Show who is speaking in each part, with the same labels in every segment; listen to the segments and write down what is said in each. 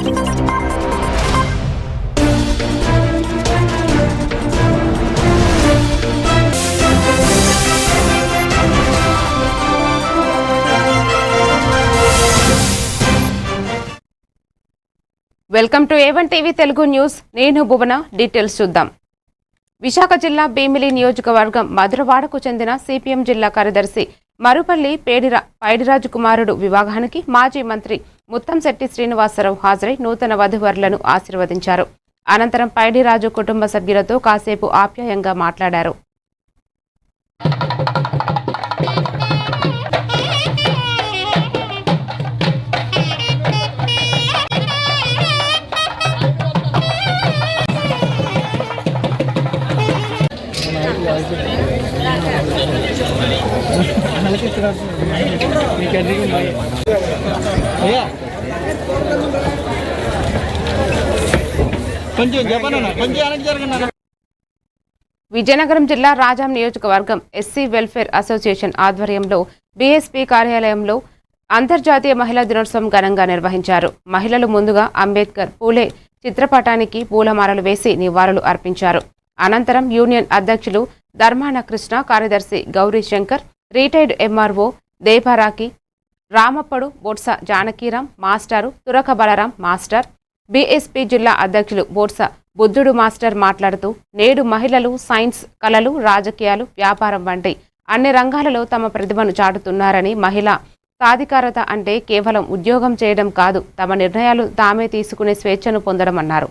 Speaker 1: Welcome to A1 TV Telugu news. నేను భువన. Details చూద్దాం. విశాఖ జిల్లా భీమిలి నియోజకవర్గం మధురవాడకు చెందిన సిపిఎం జిల్లా కార్యదర్శి మరుపల్లి పైడిరాజు కుమారుడు వివాహానికి మాజీ మంత్రి ముత్తంశెట్టి శ్రీనివాసరావు హాజరై నూతన వధూవరులను ఆశీర్వదించారు. అనంతరం పైడిరాజు కుటుంబ సభ్యులతో కాసేపు ఆప్యాయంగా మాట్లాడారు. విజయనగరం జిల్లా రాజాం నియోజకవర్గం ఎస్సీ వెల్ఫేర్ అసోసియేషన్ ఆధ్వర్యంలో బీఎస్పీ కార్యాలయంలో అంతర్జాతీయ మహిళా దినోత్సవం ఘనంగా నిర్వహించారు. మహిళలు ముందుగా అంబేద్కర్ పూలే చిత్రపటానికి పూలమాలలు వేసి నివాళులు అర్పించారు. అనంతరం యూనియన్ అధ్యక్షులు ధర్మాన కృష్ణ, కార్యదర్శి గౌరీ శంకర్, రిటైర్డ్ ఎంఆర్ఓ దేపారాకి, రామప్పడు, బొట్స జానకీరాం మాస్టారు, తురక బలరాం మాస్టర్, బీఎస్పీ జిల్లా అధ్యక్షులు బొట్స బుద్ధుడు మాస్టర్ మాట్లాడుతూ నేడు మహిళలు సైన్స్, కళలు, రాజకీయాలు, వ్యాపారం వంటి అన్ని రంగాలలో తమ ప్రతిభను చాటుతున్నారని, మహిళా సాధికారత అంటే కేవలం ఉద్యోగం చేయడం కాదు, తమ నిర్ణయాలు తామే తీసుకునే స్వేచ్ఛను పొందడం అన్నారు.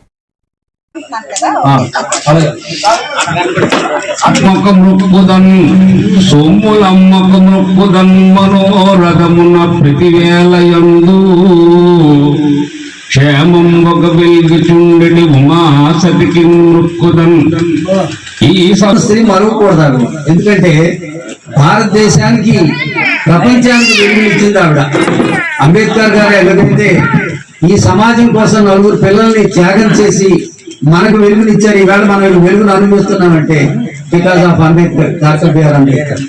Speaker 2: సోములమ్మకు మృక్కుదన్ మనోరథమున ప్రతివేలయందు క్షేమం ఒక వెలుగుచుండటి ఉమాసతికి మృక్కుదన్. ఈ
Speaker 3: స్త్రీ మరవకూడదు, ఎందుకంటే భారతదేశానికి ప్రపంచానికి వెలుగునిచ్చింది ఆవిడ. అంబేద్కర్ గారు ఎలాగైతే ఈ సమాజం కోసం నలుగురు పిల్లల్ని త్యాగం చేసి మనకు వెలుగునిచ్చారు, ఈవేళ మనం వెలుగును అనుభవిస్తున్నామంటే because of Ambedkar, doctor B R Ambedkar.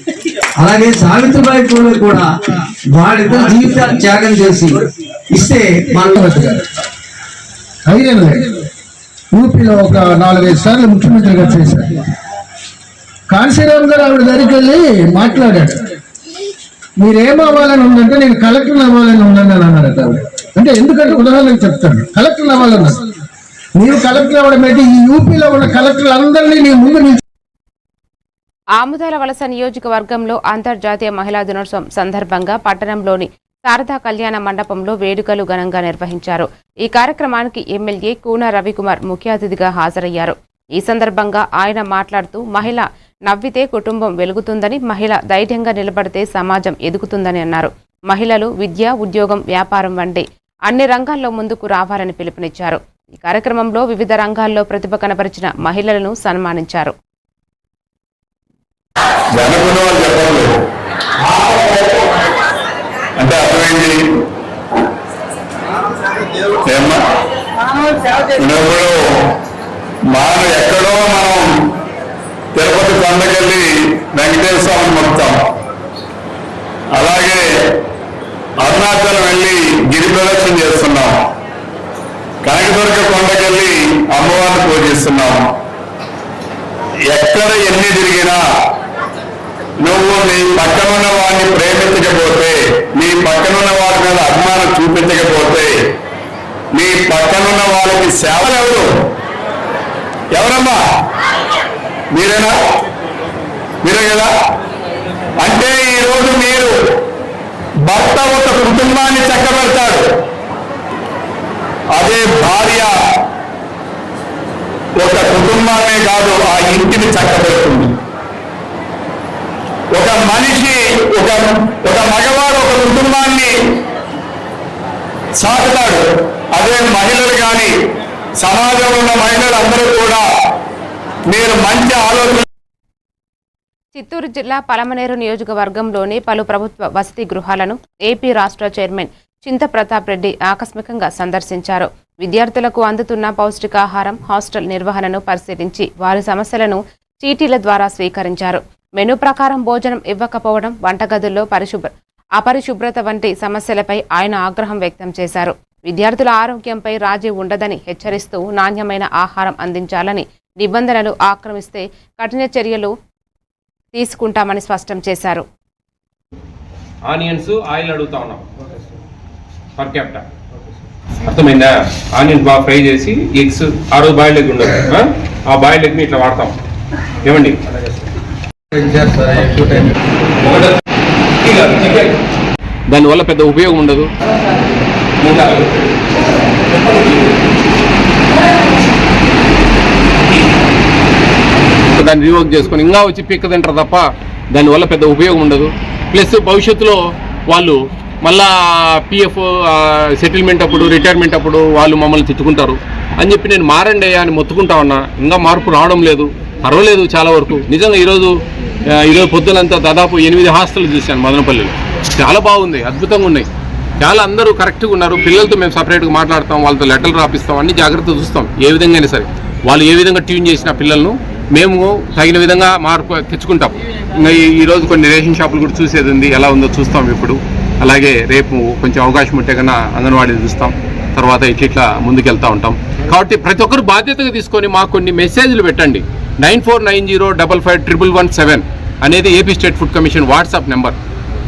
Speaker 3: అలాగే సావిత్రిబాయి పూలే కూడా వాళ్ళిద్దరు జీవితాలు త్యాగం చేసి ఇస్తే మనం
Speaker 4: యూపీలో ఒక 4-5 సార్లు ముఖ్యమంత్రిగా చేశారు. కాశీరామ్ గారు ఆవిడ దగ్గరికి వెళ్ళి మాట్లాడాడు. మీరేం అవ్వాలని ఉందంటే నేను కలెక్టర్ అవ్వాలని ఉందని అన్నారట. అంటే ఎందుకంటే ఉదాహరణకు చెప్తాను, కలెక్టర్ అవ్వాలన్నారు. మీరు కలెక్టర్ అవ్వడం ఏంటి, ఈ యూపీలో ఉన్న కలెక్టర్లు అందరినీ నీ ముందు.
Speaker 1: ఆముదాల వలస నియోజకవర్గంలో అంతర్జాతీయ మహిళా దినోత్సవం సందర్భంగా పట్టణంలోని శారదా కళ్యాణ మండపంలో వేడుకలు ఘనంగా నిర్వహించారు. ఈ కార్యక్రమానికి ఎమ్మెల్యే కూన రవికుమార్ ముఖ్య అతిథిగా హాజరయ్యారు. ఈ సందర్భంగా ఆయన మాట్లాడుతూ మహిళ నవ్వితే కుటుంబం వెలుగుతుందని, మహిళ ధైర్యంగా నిలబడితే సమాజం ఎదుగుతుందని అన్నారు. మహిళలు విద్య, ఉద్యోగం, వ్యాపారం వంటి అన్ని రంగాల్లో ముందుకు రావాలని పిలుపునిచ్చారు. ఈ కార్యక్రమంలో వివిధ రంగాల్లో ప్రతిభ కనబరిచిన మహిళలను సన్మానించారు.
Speaker 5: ఎక్కడో మనం తిరుపతి కొండకెళ్ళి వెంకటేశ్వర స్వామిని మొత్తాం, అలాగే అరుణాచలం వెళ్ళి గిరి ప్రదక్షిణ చేస్తున్నాం, కనకదుర్గ కొండకెళ్ళి అమ్మవారిని పూజిస్తున్నాం. ఎక్కడ ఎన్ని తిరిగినా నువ్వు నీ పక్కనున్న వాడిని ప్రేమించకపోతే, నీ పక్కనున్న వాడి మీద అభిమానం చూపించకపోతే, నీ పక్కనున్న వాళ్ళకి సేవలు ఎవరమ్మా? మీరేనా? మీరే కదా? అంటే ఈరోజు మీరు భర్త ఒక కుటుంబాన్ని చక్కబెడతాడు, అదే భార్య ఒక కుటుంబాన్నే కాదు ఆ ఇంటిని చక్కబెడుతుంది. ఒక మనిషి ఒక మగవాడు ఒక కుటుంబాన్ని సాగుతాడు, అదే మహిళలు కానీ సమాజంలో ఉన్న మహిళలందరూ కూడా మీరు మంచి ఆలోచన.
Speaker 1: చిత్తూరు జిల్లా పలమనేరు నియోజకవర్గంలోని పలు ప్రభుత్వ వసతి గృహాలను ఏపీ రాష్ట్ర చైర్మన్ చింతప్రతాప్ రెడ్డి ఆకస్మికంగా సందర్శించారు. విద్యార్థులకు అందుతున్న పౌష్టికాహారం, హాస్టల్ నిర్వహణను పరిశీలించి వారి సమస్యలను చీటీల ద్వారా స్వీకరించారు. మెనూ ప్రకారం భోజనం ఇవ్వకపోవడం, వంటగదుల్లో అపరిశుభ్రత వంటి సమస్యలపై ఆయన ఆగ్రహం వ్యక్తం చేశారు. విద్యార్థుల ఆరోగ్యంపై రాజీ ఉండదని హెచ్చరిస్తూ నాణ్యమైన ఆహారం అందించాలని, నిబంధనలు ఆక్రమిస్తే కఠిన చర్యలు తీసుకుంటామని స్పష్టం చేశారు.
Speaker 6: ఆనియన్స్ ఆయిల్ అడుగుతా ఉన్నాం పర్ క్యాపిటల్, అర్థమైందా? ఆనియన్స్ బాగా ఫ్రై చేసి ఎగ్స్, ఆ రోజు బాయిల్డ్ ఎగ్ ఉండదు, ఆ బాయిల్డ్ ఎగ్ని ఇట్లా వాడతాం. ఏమండి, దానివల్ల పెద్ద ఉపయోగం ఉండదు. దాన్ని రివోక్ చేసుకొని ఇంకా వచ్చి పిక్క తింటారు తప్ప దానివల్ల పెద్ద ఉపయోగం ఉండదు. ప్లస్ భవిష్యత్తులో వాళ్ళు మళ్ళా పిఎఫ్ సెటిల్మెంట్ అప్పుడు, రిటైర్మెంట్ అప్పుడు వాళ్ళు మమ్మల్ని తిట్టుకుంటారు అని చెప్పి నేను మారండి అయ్యా అని మొత్తుకుంటా ఉన్నా. ఇంకా మార్పు రావడం లేదు, పర్వాలేదు చాలా వరకు. నిజంగా ఈరోజు పొద్దునంతా దాదాపు 8 హాస్టల్ చూశాను మదనపల్లిలో. చాలా బాగుంది, అద్భుతంగా ఉన్నాయి, చాలా అందరూ కరెక్ట్గా ఉన్నారు. పిల్లలతో మేము సపరేట్గా మాట్లాడతాం, వాళ్ళతో లెటర్లు రాపిస్తాం, అన్ని జాగ్రత్తగా చూస్తాం. ఏ విధంగా అయినా సరే వాళ్ళు ఏ విధంగా ట్యూన్ చేసిన పిల్లలను మేము తగిన విధంగా మార్పు తెచ్చుకుంటాం. ఇంకా ఈరోజు కొన్ని రేషన్ షాపులు కూడా చూసేది ఉంది, ఎలా ఉందో చూస్తాం ఇప్పుడు. అలాగే రేపు కొంచెం అవకాశం ఉంటే కన్నా అంగన్వాడీ చూస్తాం, తర్వాత ఇట్లా ముందుకెళ్తూ ఉంటాం. కాబట్టి ప్రతి ఒక్కరు బాధ్యతగా తీసుకొని మాకు కొన్ని మెసేజ్లు పెట్టండి. 9490551117 అనేది AP state food commission WhatsApp number.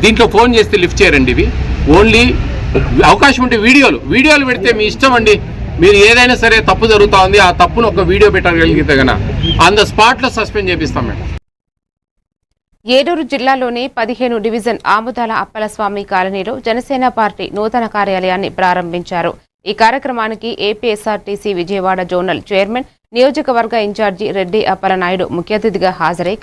Speaker 6: దీంట్లో ఫోన్ చేస్తే లిఫ్ట్ చేయరండి. ఇవి ఓన్లీ అవకాశం ఉంటే వీడియోలు పెడితే మీ ఇష్టం అండి. మీరు ఏదైనా సరే తప్పు జరుగుతూ ఉంది, ఆ తప్పును ఒక వీడియో పెట్టగలిగితే కన్నా ఆన్ ద స్పాట్లో సస్పెండ్ చేపిస్తాం మేడం.
Speaker 1: ఏలూరు జిల్లాలోని 15 డివిజన్ ఆముదాల అప్పలస్వామి కాలనీలో జనసేన పార్టీ నూతన కార్యాలయాన్ని ప్రారంభించారు. ఈ కార్యక్రమానికి ఏపీఎస్ఆర్టీసీ విజయవాడ జోనల్ చైర్మన్, నియోజకవర్గ ఇన్ఛార్జి రెడ్డి అప్పలనాయుడు ముఖ్య అతిథిగా హాజరై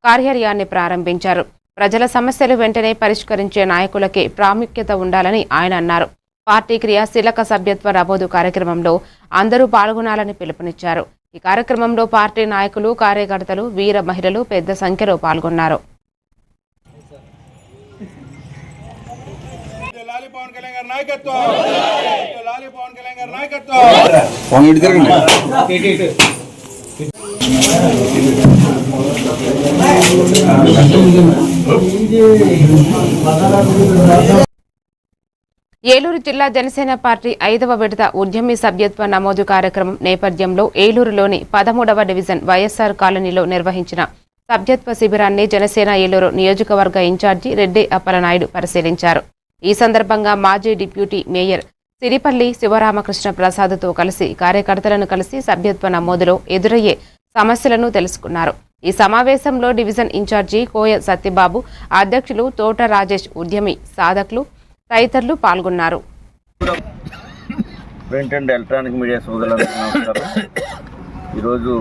Speaker 1: కార్యాలయాన్ని ప్రారంభించారు. ప్రజల సమస్యలు వెంటనే పరిష్కరించే నాయకులకే ప్రాముఖ్యత ఉండాలని ఆయన అన్నారు. పార్టీ క్రియాశీలక సభ్యత్వ నమోదు కార్యక్రమంలో అందరూ పాల్గొనాలని పిలుపునిచ్చారు. ఈ కార్యక్రమంలో పార్టీ నాయకులు, కార్యకర్తలు, వీర మహిళలు పెద్ద సంఖ్యలో పాల్గొన్నారు. ఏలూరు జిల్లా జనసేన పార్టీ 5వ విడత ఉద్యమి సభ్యత్వ నమోదు కార్యక్రమం నేపథ్యంలో ఏలూరులోని 13వ డివిజన్ వైఎస్ఆర్ కాలనీలో నిర్వహించిన సభ్యత్వ శిబిరాన్ని జనసేన ఏలూరు నియోజకవర్గ ఇన్ఛార్జి రెడ్డి అప్పలనాయుడు పరిశీలించారు. ఈ సందర్భంగా మాజీ డిప్యూటీ మేయర్ సిరిపల్లి శివరామకృష్ణ ప్రసాద్తో కలిసి కార్యకర్తలను కలిసి సభ్యత్వ నమోదులో ఎదురయ్యే సమస్యలను తెలుసుకున్నారు. ఈ సమావేశంలో డివిజన్ ఇన్ఛార్జి కోయ సత్యబాబు, అధ్యక్షులు తోట రాజేష్, ఉద్యమి సాధకులు తదితరులు పాల్గొన్నారు.
Speaker 7: ప్రింట్ అండ్ ఎలక్ట్రానిక్ మీడియా సోదరులందరికీ నమస్కారం. ఈరోజు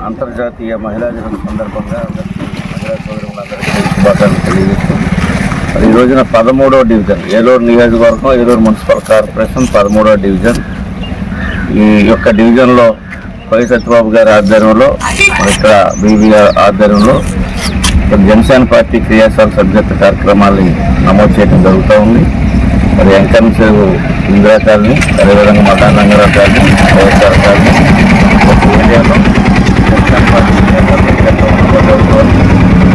Speaker 7: అంతర్జాతీయ మహిళా దినం సందర్భంగా మహిళా సోదరులందరికీ శుభాకాంక్షలు తెలియజేస్తుంది. మరి ఈ రోజున 13వ డివిజన్ ఏలూరు నియోజకవర్గం, ఏలూరు మున్సిపల్ కార్పొరేషన్ 13వ డివిజన్, ఈ యొక్క డివిజన్లో కోయ సత్యబాబు గారి ఆధ్వర్యంలో, ఇక్కడ బీబీ ఆధ్వర్యంలో జనసేన పార్టీ క్రియాశీల సభ్యత్వ కార్యక్రమాన్ని నమోదు చేయడం జరుగుతూ ఉంది. మరి ఎంకరెన్స్ ఇందిరా కాలనీ, అదేవిధంగా మఠా రంగారావు కాలనీ, వైఎస్ఆర్ కాలనీ ఏరియాలో జనసేన పార్టీ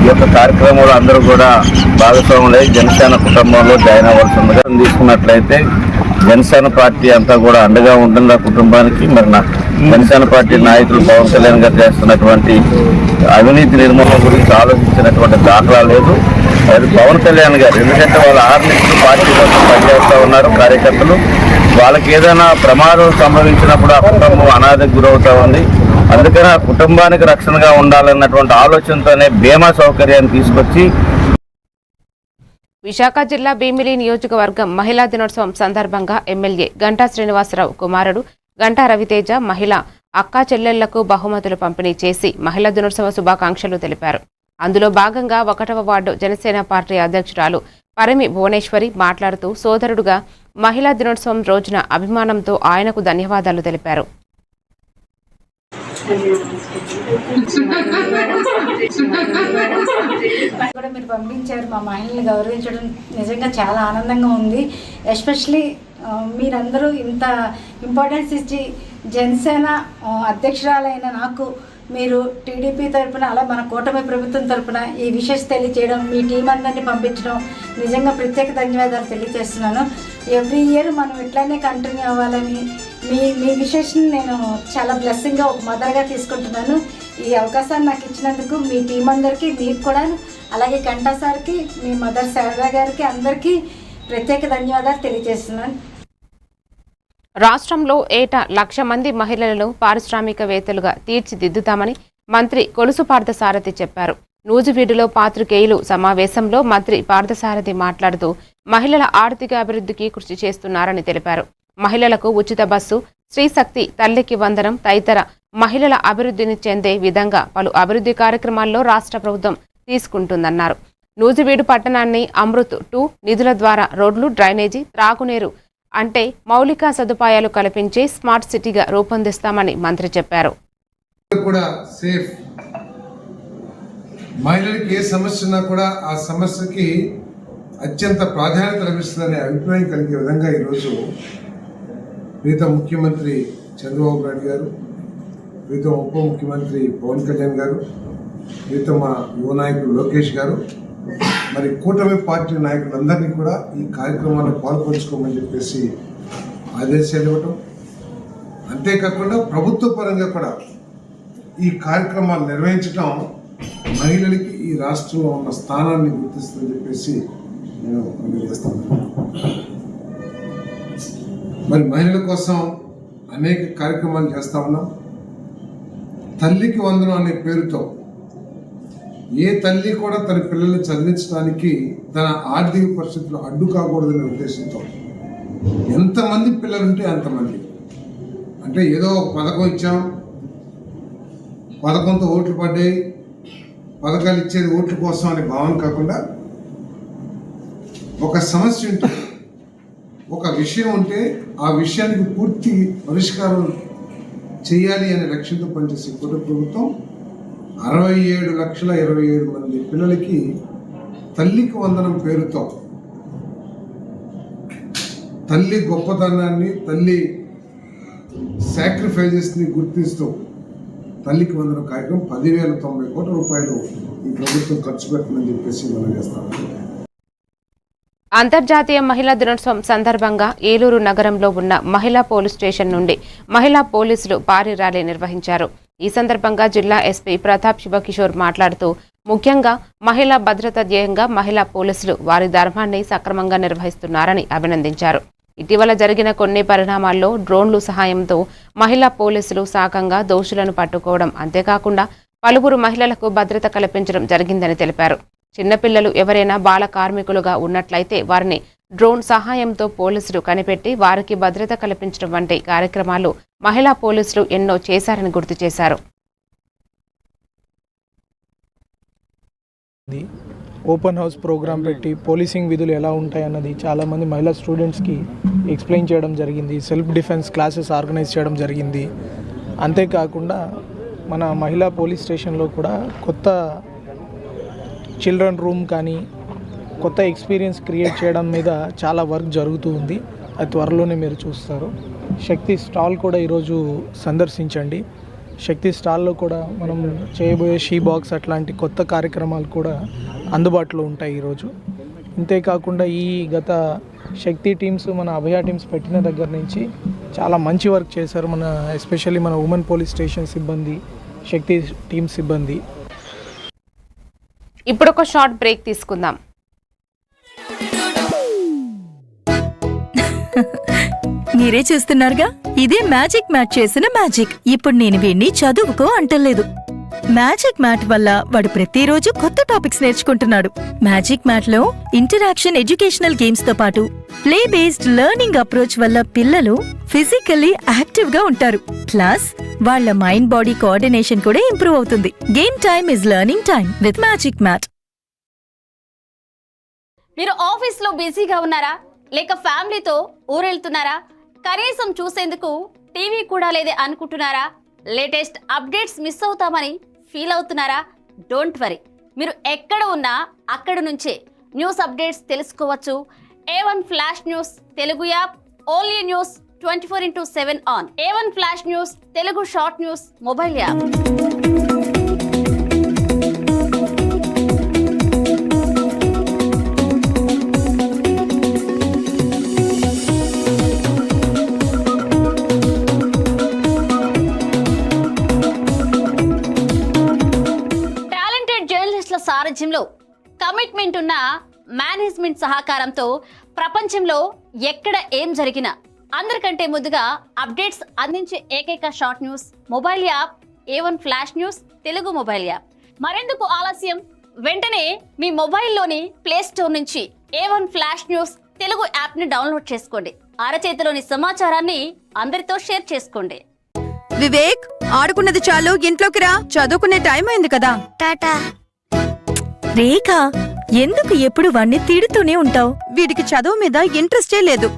Speaker 7: ఈ యొక్క కార్యక్రమంలో అందరూ కూడా భాగస్వాములై జనసేన కుటుంబంలో జాయిన్ అవ్వాల్సిందిగా తీసుకున్నట్లయితే జనసేన పార్టీ అంతా కూడా అండగా ఉంటుంది ఆ కుటుంబానికి. మరి జనసేన పార్టీ నాయకులు పవన్ కళ్యాణ్ గారు చేస్తున్నటువంటి అవినీతి నిర్మూలన గురించి ఆలోచించినటువంటి దాఖలా లేదు. అది పవన్ కళ్యాణ్ గారు, ఎందుకంటే వాళ్ళ 6 నెలలు పార్టీ కోసం పనిచేస్తూ ఉన్నారు కార్యకర్తలు. వాళ్ళకి ఏదైనా ప్రమాదం సంభవించినప్పుడు ఆ కుటుంబం అనాథకు గురవుతూ ఉంది. అందుకని ఆ కుటుంబానికి రక్షణగా ఉండాలన్నటువంటి ఆలోచనతోనే బీమా సౌకర్యాన్ని తీసుకొచ్చి
Speaker 1: విశాఖ జిల్లా భీమిలి నియోజకవర్గం మహిళా దినోత్సవం సందర్భంగా ఎమ్మెల్యే గంటా శ్రీనివాసరావు కుమారుడు గంటా రవితేజ మహిళా అక్కా చెల్లెళ్లకు బహుమతులు పంపిణీ చేసి మహిళా దినోత్సవ శుభాకాంక్షలు తెలిపారు. అందులో భాగంగా 1వ వార్డు జనసేన పార్టీ అధ్యక్షురాలు పరిమి భువనేశ్వరి మాట్లాడుతూ సోదరుడుగా మహిళా దినోత్సవం రోజున అభిమానంతో ఆయనకు ధన్యవాదాలు తెలిపారు.
Speaker 8: కూడా మీరు పంపించారు. మా మహిళల్ని గౌరవించడం నిజంగా చాలా ఆనందంగా ఉంది. ఎస్పెషలీ మీరందరూ ఇంత ఇంపార్టెన్స్ ఇచ్చి జనసేన అధ్యక్షురాలైన నాకు మీరు టీడీపీ తరఫున, అలా మన కూటమి ప్రభుత్వం తరఫున ఈ విషెస్ తెలియజేయడం, మీ టీం అందరినీ పంపించడం నిజంగా ప్రత్యేక ధన్యవాదాలు తెలియజేస్తున్నాను. ఎవ్రీ ఇయర్ మనం ఇట్లానే కంటిన్యూ అవ్వాలని మీ విషెస్ని నేను చాలా బ్లెస్సింగ్గా ఒక మదర్గా తీసుకుంటున్నాను. ఈ అవకాశాన్ని నాకు ఇచ్చినందుకు మీ టీం అందరికీ, మీకు కూడా, అలాగే గంటా సార్కి, మీ మదర్ శారదా గారికి అందరికీ ప్రత్యేక ధన్యవాదాలు తెలియజేస్తున్నాను.
Speaker 1: రాష్ట్రంలో ఏటా 1,00,000 మంది మహిళలను పారిశ్రామికవేత్తలుగా తీర్చిదిద్దుతామని మంత్రి కొలుసు పార్థసారథి చెప్పారు. నూజివీడులో పాత్రికేయులు సమావేశంలో మంత్రి పార్థసారథి మాట్లాడుతూ మహిళల ఆర్థిక అభివృద్ధికి కృషి చేస్తున్నారని తెలిపారు. మహిళలకు ఉచిత బస్సు, స్త్రీశక్తి, తల్లికి వందనం తదితర మహిళల అభివృద్ధిని చెందే విధంగా పలు అభివృద్ధి కార్యక్రమాల్లో రాష్ట్ర ప్రభుత్వం తీసుకుంటుందన్నారు. నూజివీడు పట్టణాన్ని అమృత్ 2 నిధుల ద్వారా రోడ్లు, డ్రైనేజీ, త్రాగునీరు అంటే మౌలిక సదుపాయాలు కల్పించే స్మార్ట్ సిటీగా రూపొందిస్తామని మంత్రి చెప్పారు.
Speaker 9: కూడా సేఫ్, మహిళలకు ఏ సమస్య ఉన్నా కూడా ఆ సమస్యకి అత్యంత ప్రాధాన్యత లభిస్తుందనే అభిప్రాయం కలిగే విధంగా ఈరోజు ప్రీతం ముఖ్యమంత్రి చంద్రబాబు నాయుడు గారు, ప్రీతం ఉప ముఖ్యమంత్రి పవన్ కళ్యాణ్ గారు, ప్రీతం మా యువ నాయకుడు లోకేష్ గారు, మరి కూటమి పార్టీ నాయకులందరినీ కూడా ఈ కార్యక్రమాల్లో పాల్పంచుకోమని చెప్పేసి ఆదేశాలు ఇవ్వటం, అంతేకాకుండా ప్రభుత్వ పరంగా కూడా ఈ కార్యక్రమాలు నిర్వహించడం మహిళలకి ఈ రాష్ట్రంలో ఉన్న స్థానాన్ని గుర్తిస్తుందని చెప్పేసి నేను తెలియజేస్తాను. మరి మహిళల కోసం అనేక కార్యక్రమాలు చేస్తా ఉన్నాం. తల్లికి వందనం అనే పేరుతో ఏ తల్లి కూడా తన పిల్లల్ని చదివించడానికి తన ఆర్థిక పరిస్థితులు అడ్డు కాకూడదనే ఉద్దేశంతో ఎంతమంది పిల్లలుంటే అంతమంది, అంటే ఏదో ఒక పథకం ఇచ్చాం, పథకంతో ఓట్లు పడ్డాయి, పథకాలు ఇచ్చేది ఓట్ల కోసం అనే భావన కాకుండా ఒక సమస్య ఉంటే, ఒక విషయం ఉంటే ఆ విషయానికి పూర్తి పరిష్కారం చేయాలి అనే లక్ష్యంతో పనిచేసే కూటమి ప్రభుత్వం 67,27,000 పిల్లలకి తల్లికి వందనం పేరుతో తల్లి గొప్పతనాన్ని, తల్లి సాక్రిఫైజెస్ని గుర్తిస్తూ తల్లికి వందనం కార్యక్రమం 10,090 కోట్ల రూపాయలు ఈ ప్రభుత్వం ఖర్చు పెట్టమని చెప్పేసి మనం చేస్తాం.
Speaker 1: అంతర్జాతీయ మహిళా దినోత్సవం సందర్భంగా ఏలూరు నగరంలో ఉన్న మహిళా పోలీస్ స్టేషన్ నుండి మహిళా పోలీసులు భారీ ర్యాలీ నిర్వహించారు. ఈ సందర్భంగా జిల్లా ఎస్పీ ప్రతాప్ శివకిషోర్ మాట్లాడుతూ ముఖ్యంగా మహిళా భద్రత ధ్యేయంగా మహిళా పోలీసులు వారి ధర్మాన్ని సక్రమంగా నిర్వహిస్తున్నారని అభినందించారు. ఇటీవల జరిగిన కొన్ని పరిణామాల్లో డ్రోన్లు సహాయంతో మహిళా పోలీసులు సాకంగా దోషులను పట్టుకోవడం, అంతేకాకుండా పలువురు మహిళలకు భద్రత కల్పించడం జరిగిందని తెలిపారు. చిన్నపిల్లలు ఎవరైనా బాల కార్మికులుగా ఉన్నట్లయితే వారిని డ్రోన్ సహాయంతో పోలీసులు కనిపెట్టి వారికి భద్రత కల్పించడం వంటి కార్యక్రమాలు మహిళా పోలీసులు ఎన్నో చేశారని గుర్తు చేశారు.
Speaker 10: ఓపెన్ హౌస్ ప్రోగ్రామ్ పెట్టి పోలీసింగ్ విధులు ఎలా ఉంటాయన్నది చాలామంది మహిళా స్టూడెంట్స్కి ఎక్స్ప్లెయిన్ చేయడం జరిగింది. సెల్ఫ్ డిఫెన్స్ క్లాసెస్ ఆర్గనైజ్ చేయడం జరిగింది. అంతేకాకుండా మన మహిళా పోలీస్ స్టేషన్లో కూడా కొత్త చిల్డ్రన్ రూమ్ కానీ కొత్త ఎక్స్పీరియన్స్ క్రియేట్ చేయడం మీద చాలా వర్క్ జరుగుతూ ఉంది. అది త్వరలోనే మీరు చూస్తారు. శక్తి స్టాల్ కూడా ఈరోజు సందర్శించండి. శక్తి స్టాల్లో కూడా మనం చేయబోయే షీ బాక్స్ అట్లాంటి కొత్త కార్యక్రమాలు కూడా అందుబాటులో ఉంటాయి ఈరోజు. ఇంతేకాకుండా ఈ గత శక్తి టీమ్స్, మన అభయ టీమ్స్ పెట్టిన దగ్గర నుంచి చాలా మంచి వర్క్ చేశారు. మన ఎస్పెషల్లీ మన ఉమెన్ పోలీస్ స్టేషన్ సిబ్బంది, శక్తి టీమ్ సిబ్బంది.
Speaker 1: ఇప్పుడు ఒక షార్ట్ బ్రేక్ తీసుకుందాం.
Speaker 11: మీరే చూస్తున్నారుగా, ఇదే మ్యాజిక్ మ్యాట్ చేసిన మ్యాజిక్. ఇప్పుడు నేను వీణ్ణి చదువుకో అంటలేదు. మ్యాజిక్ మ్యాట్ వల్ల వాడు ప్రతిరోజు కొత్త టాపిక్స్ నేర్చుకుంటున్నాడు. మ్యాజిక్ మ్యాట్ లో ఇంటరాక్షన్ ఎడ్యుకేషనల్ గేమ్స్ తో పాటు ప్లే బేస్డ్ లెర్నింగ్ అప్రోచ్ వల్ల పిల్లలు ఫిజికల్లీ యాక్టివ్ గా ఉంటారు. ప్లస్ వాళ్ళ మైండ్ బాడీ కోఆర్డినేషన్ కూడా ఇంప్రూవ్ అవుతుంది. Game time is learning time with magic mat.
Speaker 12: మీరు ఆఫీస్ లో బిజీగా ఉన్నారా, లేక ఫ్యామిలీతో ఊరెళ్తున్నారా, కనీసం చూసేందుకు టీవీ కూడా లేదే అనుకుంటున్నారా, లేటెస్ట్ అప్డేట్స్ మిస్ అవుతామని ఫీల్ అవుతున్నారా? డోంట్ వరీ, మీరు ఎక్కడ ఉన్నా అక్కడ నుంచే న్యూస్ అప్డేట్స్ తెలుసుకోవచ్చు. A1 flash news Telugu app, only news 24/7 on. A1 flash news Telugu short news mobile app. Commitment ఉన్న మేనేజ్మెంట్ సహకారంతో ప్రపంచంలో ఎక్కడ ఏం జరిగినా అందరికంటే ముందుగా అప్డేట్స్ అందించే ఏకైక short news mobile app A1 flash news Telugu mobile app. మరెందుకు ఆలస్యం? వెంటనే మీ మొబైల్లోని ప్లే స్టోర్ నుంచి A1 ఫ్లాష్ న్యూస్ తెలుగు యాప్ని డౌన్లోడ్ చేసుకోండి. అరచేతిలోని సమాచారాన్ని అందరితో షేర్ చేసుకోండి.
Speaker 11: వివేక్, ఆడుకున్నది చాలు, ఇంట్లోకి రా, చదువుకునే టైం అయింది కదా. టాటా. రేఖ, ఎందుకు ఎప్పుడు వాణ్ణి తిడుతూనే ఉంటావు? వీడికి చదువు మీద ఇంట్రెస్టే లేదు.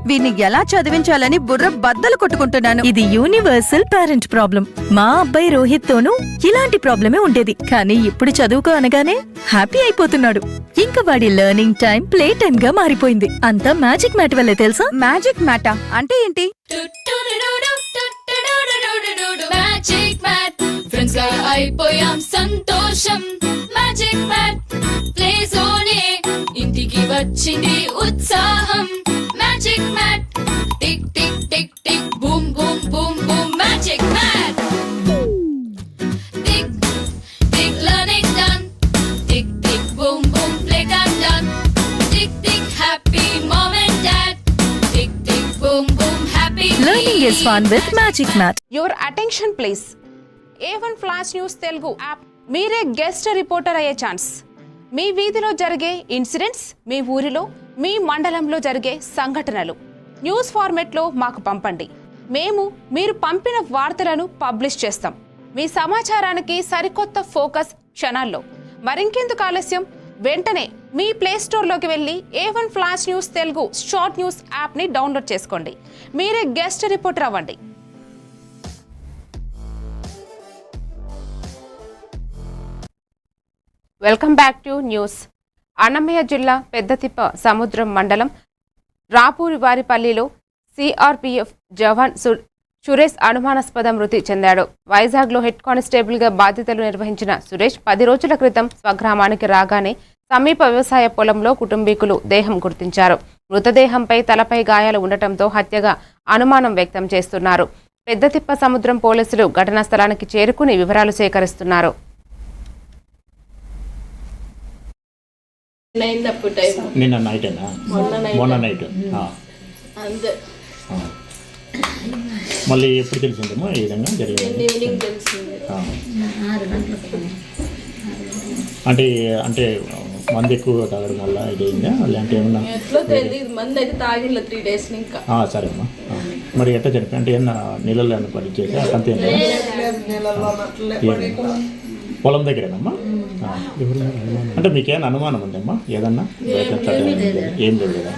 Speaker 11: వీడిని ఎలా చదివించాలని బుర్ర బద్దలు కొట్టుకుంటున్నాను. ఇది యూనివర్సల్ పేరెంట్ ప్రాబ్లం. మా అబ్బాయి రోహిత్ తోనూ ఇలాంటి ప్రాబ్లమే ఉండేది, కానీ ఇప్పుడు చదువుకో అనగానే హ్యాపీ అయిపోతున్నాడు. ఇంకా వాడి లెర్నింగ్ టైం ప్లే టైం గా మారిపోయింది. అంతా మ్యాజిక్ మ్యాట్ వల్లే తెలుసా? మ్యాజిక్ మ్యాటా అంటే ఏంటి?
Speaker 13: ఫ్రెండ్స్ గా అయిపోయాం సంతోషం. మ్యాజిక్ మ్యాట్ ప్లే జోనే ఇంటికి వచ్చింది ఉత్సాహం. Magic mat tick tick tick tick boom boom boom boom. Magic mat tick tick learning done. Tick tick boom boom play time done. Tick tick happy mom and dad. Tick tick boom boom happy.
Speaker 11: Learning is fun with magic mat.
Speaker 1: Your attention please. A1 flash news Telugu app. మీరే guest reporter అయ్యే chance. మీ వీధిలో జరిగే incidents, మీ ఊరిలో, మీ మండలంలో జరిగే సంఘటనలు news ఫార్మెట్లో మాకు పంపండి. మేము మీరు పంపిన వార్తలను పబ్లిష్ చేస్తాం. మీ సమాచారానికి సరికొత్త ఫోకస్ క్షణాల్లో. మరింకెందుకు ఆలస్యం? వెంటనే మీ ప్లే స్టోర్లోకి వెళ్ళి A1 flash news Telugu short news యాప్ని డౌన్లోడ్ చేసుకోండి. మీరే గెస్ట్ రిపోర్టర్ అవ్వండి. Welcome back to news. Annamayya జిల్లా పెద్దతిప్ప సముద్రం మండలం రాపూరి వారిపల్లిలో సిఆర్పిఎఫ్ జవాన్ సురేష్ అనుమానాస్పద మృతి చెందాడు. వైజాగ్లో హెడ్ కానిస్టేబుల్గా బాధ్యతలు నిర్వహించిన సురేష్ 10 రోజుల క్రితం స్వగ్రామానికి రాగానే సమీప వ్యవసాయ పొలంలో కుటుంబీకులు దేహం గుర్తించారు. మృతదేహంపై తలపై గాయాలు ఉండటంతో హత్యగా అనుమానం వ్యక్తం చేస్తున్నారు. పెద్దతిప్ప సముద్రం పోలీసులు ఘటనా స్థలానికి చేరుకుని వివరాలు సేకరిస్తున్నారు.
Speaker 14: నిన్న నైటేనా? మొన్న నైట్. మళ్ళీ ఎప్పుడు తెలిసిందేమో ఈ విధంగా జరిగింది? అంటే అంటే మందు ఎక్కువ తాగడం వల్ల ఇదైందా లేదంటే ఏమన్నా? సరే అమ్మా. మరి ఎట్లా చనిపోయి అంటే ఏమన్నా నీళ్ళలో ఏమన్నా పని చేసి అంతే పొలం దగ్గరేనమ్మా? అంటే మీకేమైనా అనుమానం ఉందమ్మా? ఏదన్నా ఏం లేదు కదా?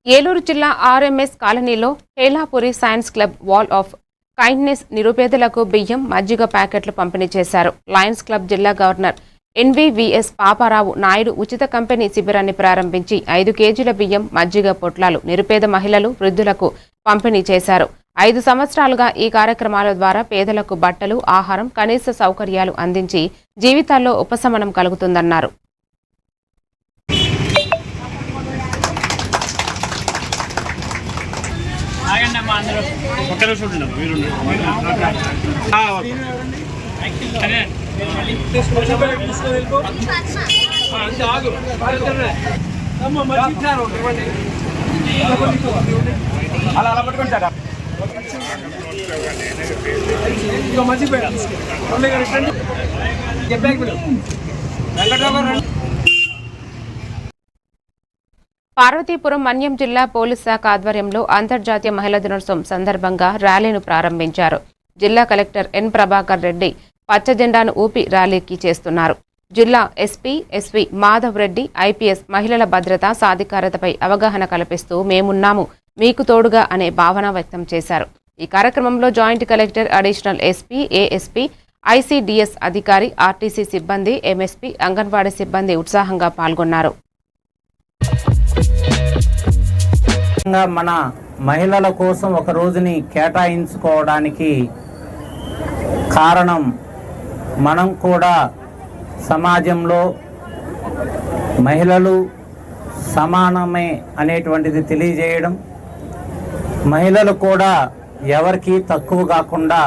Speaker 1: ఏలూరు జిల్లా ఆర్ఎంఎస్ కాలనీలో Helapuri science club wall of kindness నిరుపేదలకు బియ్యం, మజ్జిగ ప్యాకెట్లు పంపిణీ చేశారు. లయన్స్ క్లబ్ జిల్లా గవర్నర్ ఎన్వివిఎస్ పాపారావు నాయుడు ఉచిత కంపెనీ శిబిరాన్ని ప్రారంభించి 5 కేజీల బియ్యం, మజ్జిగ పొట్లాలు నిరుపేద మహిళలు, వృద్ధులకు పంపిణీ చేశారు. 5 సంవత్సరాలుగా ఈ కార్యక్రమాల ద్వారా పేదలకు బట్టలు, ఆహారం, కనీస సౌకర్యాలు అందించి జీవితాల్లో ఉపశమనం కలుగుతుందన్నారు. పార్వతీపురం మన్యం జిల్లా పోలీస్ శాఖ ఆధ్వర్యంలో అంతర్జాతీయ మహిళా దినోత్సవం సందర్భంగా ర్యాలీను ప్రారంభించారు. జిల్లా కలెక్టర్ ఎన్ ప్రభాకర్ రెడ్డి పచ్చ జెండాను ఊపి ర్యాలీకి చేస్తున్నారు. జిల్లా SP SV Madhav Reddy IPS మహిళల భద్రత, సాధికారతపై అవగాహన కల్పిస్తూ మేమున్నాము మీకు తోడుగా అనే భావన వ్యక్తం చేశారు. ఈ కార్యక్రమంలో joint collector, additional SP, ASP, ICDS అధికారి, ఆర్టీసీ సిబ్బంది, ఎంఎస్పీ, అంగన్వాడీ సిబ్బంది ఉత్సాహంగా పాల్గొన్నారు.
Speaker 15: మన మహిళల కోసం ఒక రోజుని కేటాయించుకోవడానికి కారణం మనం కూడా సమాజంలో మహిళలు సమానమే అనేటువంటిది తెలియజేయడం, మహిళలు కూడా ఎవరికి తక్కువ కాకుండా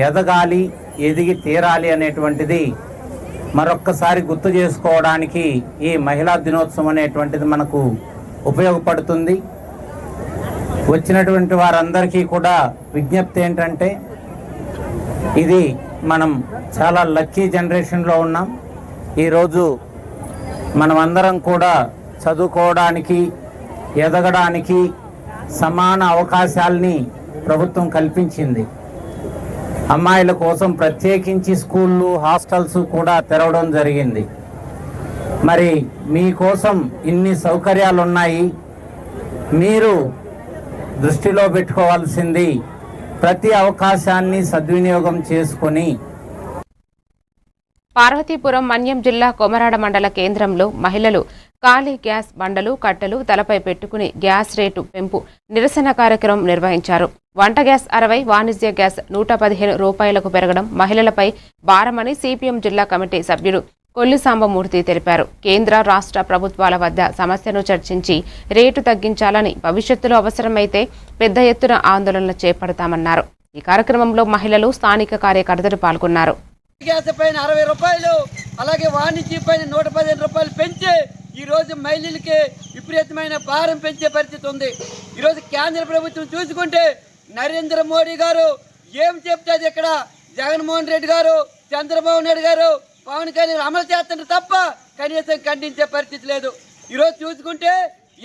Speaker 15: ఎదగాలి, ఎదిగి తీరాలి అనేటువంటిది మరొక్కసారి గుర్తు చేసుకోవడానికి ఈ మహిళా దినోత్సవం అనేటువంటిది మనకు ఉపయోగపడుతుంది. వచ్చినటువంటి వారందరికీ కూడా విజ్ఞప్తి ఏంటంటే, ఇది మనం చాలా లక్కీ జనరేషన్లో ఉన్నాం. ఈరోజు మనమందరం కూడా చదువుకోవడానికి, ఎదగడానికి సమాన అవకాశాలని ప్రభుత్వం కల్పించింది. అమ్మాయిల కోసం ప్రత్యేకించి స్కూళ్ళు, హాస్టల్స్ కూడా తెరవడం జరిగింది. మరి మీకోసం ఇన్ని సౌకర్యాలు ఉన్నాయి. మీరు దృష్టిలో పెట్టుకోవాల్సింది ప్రతి అవకాశాన్ని సద్వినియోగం చేసుకొని.
Speaker 1: పార్వతీపురం మన్యం జిల్లా కొమరాడ మండల కేంద్రంలో మహిళలు ఖాళీ గ్యాస్ బండలు, కట్టెలు తలపై పెట్టుకుని గ్యాస్ రేటు పెంపు నిరసన కార్యక్రమం నిర్వహించారు. వంట గ్యాస్ 60, వాణిజ్య గ్యాస్ 115 రూపాయలకు పెరగడం మహిళలపై భారమని సిపిఎం జిల్లా కమిటీ సభ్యుడు కొల్లి సాంబమూర్తి తెలిపారు. కేంద్ర, రాష్ట్ర ప్రభుత్వాల వద్ద సమస్యను చర్చించి రేటు తగ్గించాలని, భవిష్యత్తులో అవసరమైతే పెద్ద ఎత్తున ఆందోళనలు చేపడతామన్నారు. ఈ కార్యక్రమంలో మహిళలు, స్థానిక కార్యకర్తలు పాల్గొన్నారు.
Speaker 16: గ్యాస్ పైన 60 రూపాయలు, అలాగే వాణిజ్య పైన 115 రూపాయలు పెంచి ఈరోజు మహిళలకి విపరీతమైన భారం పెంచే పరిస్థితి ఉంది. ఈరోజు కేంద్ర ప్రభుత్వం చూసుకుంటే నరేంద్ర మోడీ గారు ఏం చెప్తాది, ఇక్కడ జగన్మోహన్ రెడ్డి గారు, చంద్రబాబు నాయుడు గారు, పవన్ కళ్యాణ్ అమలు చేస్తుంటే తప్ప కనీసం ఖండించే పరిస్థితి లేదు. ఈరోజు చూసుకుంటే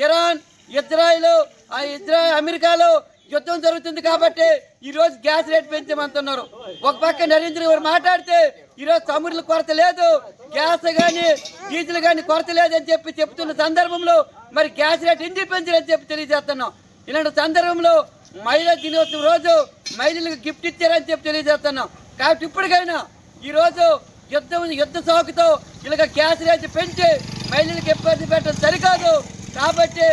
Speaker 16: ఇరాన్, ఇజ్రాయిల్, అమెరికాలో యుద్ధం జరుగుతుంది కాబట్టి ఈరోజు గ్యాస్ రేట్ పెంచమంటున్నారు. ఒక పక్క నరేంద్ర గారు మాట్లాడితే ఈరోజు చమురుల కొరత లేదు, గ్యాస్ కానీ డీజిల్ కానీ కొరత లేదని చెప్తున్న సందర్భంలో మరి గ్యాస్ రేట్ ఎందుకు పెంచారని తెలియజేస్తున్నాం. ఇలాంటి సందర్భంలో మహిళా దినోత్సవం రోజు మహిళలకు గిఫ్ట్ ఇచ్చారని తెలియజేస్తున్నాం. కాబట్టి ఇప్పటికైనా ఈరోజు యుద్ధ సాకుతో ఇలాగ గ్యాస్ రేట్ పెంచి మహిళలకు ఇబ్బంది పెట్టడం సరికాదు. కాబట్టి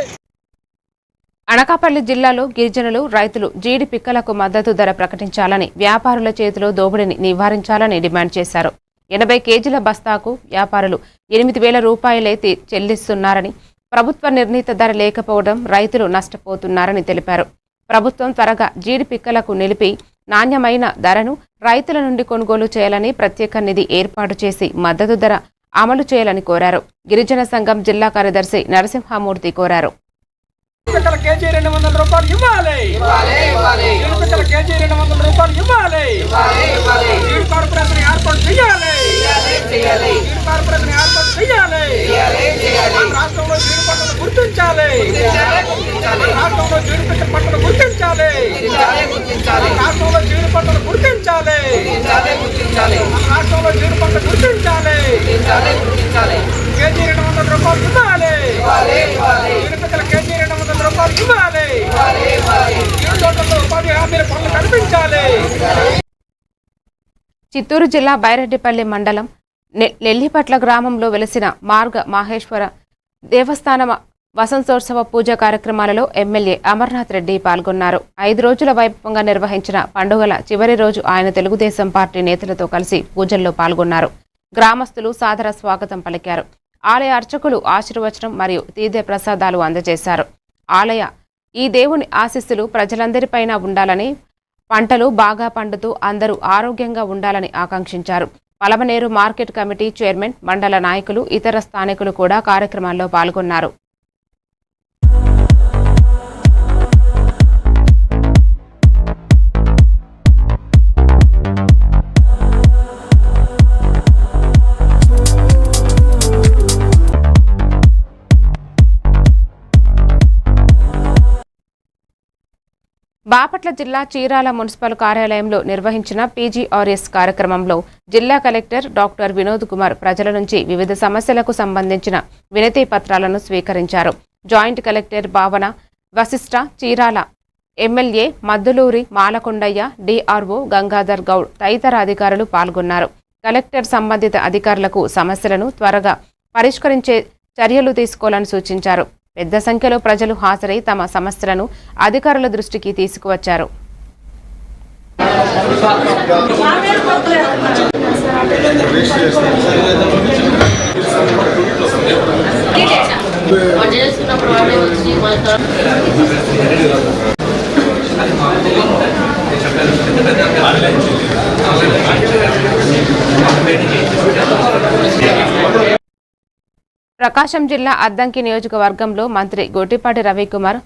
Speaker 1: అనకాపల్లి జిల్లాలో గిరిజనులు, రైతులు జీడి పిక్కలకు మద్దతు ధర ప్రకటించాలని, వ్యాపారుల చేతిలో దోపిడీని నివారించాలని డిమాండ్ చేశారు. 80 కేజీల బస్తాకు వ్యాపారులు 8,000 రూపాయలే చెల్లిస్తున్నారని, ప్రభుత్వ నిర్ణీత ధర లేకపోవడం రైతులు నష్టపోతున్నారని తెలిపారు. ప్రభుత్వం త్వరగా జీడి పిక్కలకు నిలిపి నాణ్యమైన ధరను రైతుల నుండి కొనుగోలు చేయాలని, ప్రత్యేక నిధి ఏర్పాటు చేసి మద్దతు ధర అమలు చేయాలని కోరారు. గిరిజన సంఘం జిల్లా కార్యదర్శి నరసింహమూర్తి కోరారు.
Speaker 17: కేజీ 200 రూపాయలు ఇవ్వాలి. కేజీ 200 రూపాయలు ఇవ్వాలి. జీడి కార్పొరేషన్ ఏర్పాటు చేయాలి. జీడి కార్పొరేషన్ ఏర్పాటు చేయాలి. రాష్ట్రంలో జీడి పంటను గుర్తించాలి. రాష్ట్రంలో జీడి పంటను గుర్తించాలి. రాష్ట్రంలో జీడి పంటను గుర్తించాలి. రాష్ట్రంలో జీడి పంట గుర్తించాలి. కేజీ 200 రూపాయలు ఇవ్వాలి. కేజీ 200 రూపాయలు ఇవ్వాలి. ఉపాధి హామీల పనులు కల్పించాలి.
Speaker 1: చిత్తూరు జిల్లా బైరెడ్డిపల్లి మండలం నెల్లిపట్ల గ్రామంలో వెలిసిన మార్గ మాహేశ్వర దేవస్థానం వసంతోత్సవ పూజ కార్యక్రమాలలో ఎమ్మెల్యే అమర్నాథ్ రెడ్డి పాల్గొన్నారు. 5 రోజుల వైభవంగా నిర్వహించిన పండుగల చివరి రోజు ఆయన తెలుగుదేశం పార్టీ నేతలతో కలిసి పూజల్లో పాల్గొన్నారు. గ్రామస్తులు సాదర స్వాగతం పలికారు. ఆలయ అర్చకులు ఆశీర్వచనం మరియు తీర్థ ప్రసాదాలు అందజేశారు. ఈ దేవుని ఆశీస్సులు ప్రజలందరిపైన ఉండాలని, పంటలు బాగా పండుతూ అందరూ ఆరోగ్యంగా ఉండాలని ఆకాంక్షించారు. పలమనేరు మార్కెట్ కమిటీ చైర్మన్, మండల నాయకులు, ఇతర స్థానికులు కూడా కార్యక్రమాల్లో పాల్గొన్నారు. బాపట్ల జిల్లా చీరాల మున్సిపల్ కార్యాలయంలో నిర్వహించిన పీజీఆర్ఎస్ కార్యక్రమంలో జిల్లా కలెక్టర్ డాక్టర్ వినోద్ కుమార్ ప్రజల నుంచి వివిధ సమస్యలకు సంబంధించిన వినతి పత్రాలను స్వీకరించారు. జాయింట్ కలెక్టర్ భావన వశిష్ఠ, చీరాల ఎమ్మెల్యే మద్దులూరి మాలకొండయ్య, డిఆర్ఓ గంగాధర్ గౌడ్ తదితర అధికారులు పాల్గొన్నారు. కలెక్టర్ సంబంధిత అధికారులకు సమస్యలను త్వరగా పరిష్కరించే చర్యలు తీసుకోవాలని సూచించారు. పెద్ద సంఖ్యలో ప్రజలు హాజరై తమ సమస్యలను అధికారుల దృష్టికి తీసుకువచ్చారు. ప్రకాశం జిల్లా అద్దంకి నియోజకవర్గంలో మంత్రి గొట్టిపాటి రవికుమార్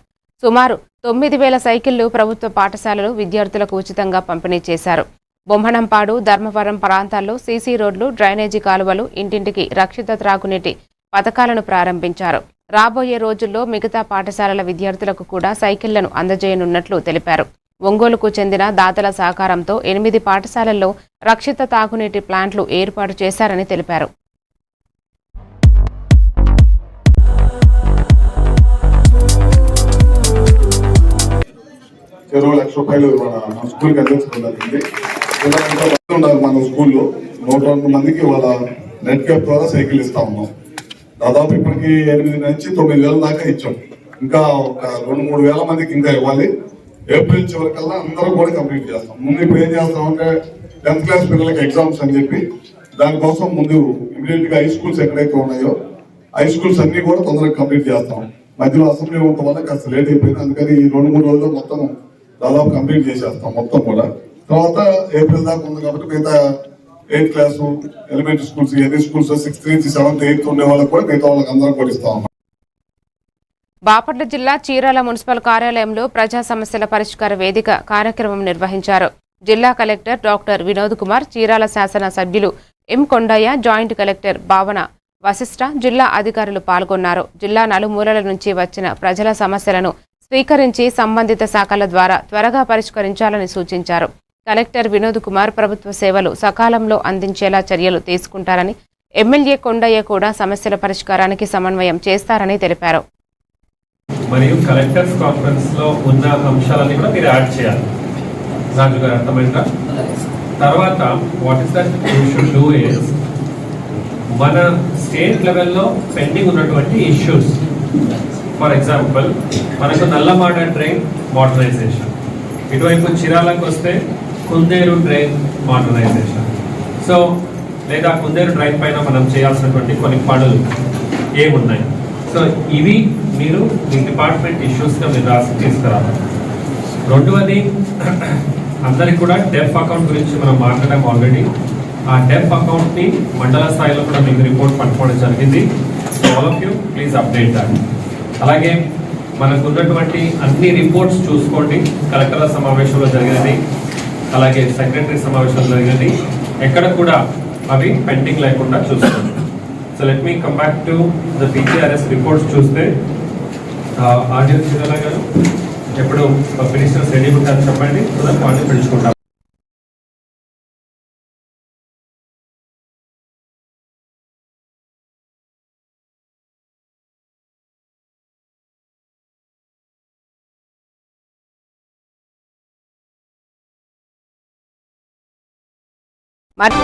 Speaker 1: సుమారు 9,000 సైకిళ్లు ప్రభుత్వ పాఠశాలలు విద్యార్థులకు ఉచితంగా పంపిణీ చేశారు. బొమ్మనంపాడు, ధర్మవరం ప్రాంతాల్లో సీసీ రోడ్లు, డ్రైనేజీ కాలువలు, ఇంటింటికి రక్షిత త్రాగునీటి పథకాలను ప్రారంభించారు. రాబోయే రోజుల్లో మిగతా పాఠశాలల విద్యార్థులకు కూడా సైకిళ్లను అందజేయనున్నట్లు తెలిపారు. ఒంగోలుకు చెందిన దాతల సహకారంతో 8 పాఠశాలల్లో రక్షిత తాగునీటి ప్లాంట్లు ఏర్పాటు చేశారని తెలిపారు.
Speaker 18: ₹1,00,000 మన స్కూల్కి అందించడం జరిగింది. ఉన్నారు మన స్కూల్లో 102 మందికి వాళ్ళ నెట్ క్యాప్ ద్వారా సైకిల్ ఇస్తా ఉన్నాం. దాదాపు ఇప్పటికి 8 నుంచి 9,000 దాకా ఇచ్చాం. ఇంకా ఒక 2-3 వేల మందికి ఇంకా ఇవ్వాలి. ఏప్రిల్ చివరికల్లా అందరూ కూడా కంప్లీట్ చేస్తాం. ముందు ఇప్పుడు ఏం చేస్తామంటే 10th క్లాస్ పిల్లలకి ఎగ్జామ్స్ అని చెప్పి దానికోసం ముందు ఇమీడియట్ గా హై స్కూల్స్ ఎక్కడైతే ఉన్నాయో హై స్కూల్స్ అన్ని కూడా తొందరగా కంప్లీట్ చేస్తాం. మధ్యలో అసెంబ్లీ ఉండటం వల్ల కాస్త లేట్ అయిపోయింది. అందుకని ఈ 2-3 రోజుల్లో మొత్తం దాదాపు కంప్లీట్ చేసేస్తాం మొత్తం కూడా. తర్వాత ఏప్రిల్ దాకా ఉంది కాబట్టి మిగతా 8th క్లాసు ఎలిమెంటరీ స్కూల్స్, ఎన్ని స్కూల్స్ 6th నుంచి 7th 8th ఉండే వాళ్ళకి కూడా మిగతా వాళ్ళకి అందరం కూడా ఇస్తా ఉన్నాం.
Speaker 1: బాపట్ల జిల్లా చీరాల మున్సిపల్ కార్యాలయంలో ప్రజా సమస్యల పరిష్కార వేదిక కార్యక్రమం నిర్వహించారు. జిల్లా కలెక్టర్ డాక్టర్ వినోద్ కుమార్, చీరాల శాసన సభ్యులు ఎం కొండయ్య, జాయింట్ కలెక్టర్ భావన వశిష్ఠ, జిల్లా అధికారులు పాల్గొన్నారు. జిల్లా నలుమూలల నుంచి వచ్చిన ప్రజల సమస్యలను స్వీకరించి సంబంధిత శాఖల ద్వారా త్వరగా పరిష్కరించాలని సూచించారు. కలెక్టర్ వినోద్ కుమార్ ప్రభుత్వ సేవలు సకాలంలో అందించేలా చర్యలు తీసుకుంటారని, ఎమ్మెల్యే కొండయ్య కూడా సమస్యల పరిష్కారానికి సమన్వయం చేస్తారని తెలిపారు.
Speaker 19: మరియు కలెక్టర్స్ కాన్ఫరెన్స్ లో ఉన్న అంశాలన్నీ కూడా మీరు యాడ్ చేయాలి. రాజు గారు అర్థమైందా? తర్వాత what is that you should do is మన స్టేట్ లెవెల్లో పెండింగ్ ఉన్నటువంటి ఇష్యూస్, ఫర్ ఎగ్జాంపుల్ మనకు నల్లమాడ ట్రైన్ మోడర్నైజేషన్, ఇటువైపు చిరాలకు వస్తే కుందేరు ట్రైన్ మోడర్నైజేషన్, సో లేదా కుందేరు ట్రైన్ పైన మనం చేయాల్సినటువంటి కొన్ని పనులు ఏమున్నాయి, సో ఇవి మీరు మీ డిపార్ట్మెంట్ ఇష్యూస్గా మీరు రాసి తీసుకురావాలి. రెండవది అందరికి కూడా డెఫ్ అకౌంట్ గురించి మనం మాట్లాడాం ఆల్రెడీ. ఆ డెఫ్ అకౌంట్ని మండల స్థాయిలో కూడా మీకు రిపోర్ట్ పంపుకోవడం జరిగింది. So all of you please update that. అలాగే మనకు ఉన్నటువంటి అన్ని రిపోర్ట్స్ చూసుకోండి. కలెక్టర్ల సమావేశంలో జరిగినది, అలాగే సెక్రటరీ సమావేశంలో జరిగినది, ఎక్కడ కూడా అవి పెండింగ్ లేకుండా చూసుకోండి. So let me come back to the PCRS reports. చూస్తే ఆర్డీఓ జిల్లా గారు ఎప్పుడు మినిస్టర్స్ రెడీ ఉంటారని చెప్పండి, సో దాన్ని వాళ్ళు పిలుచుకుంటాం.
Speaker 1: మరి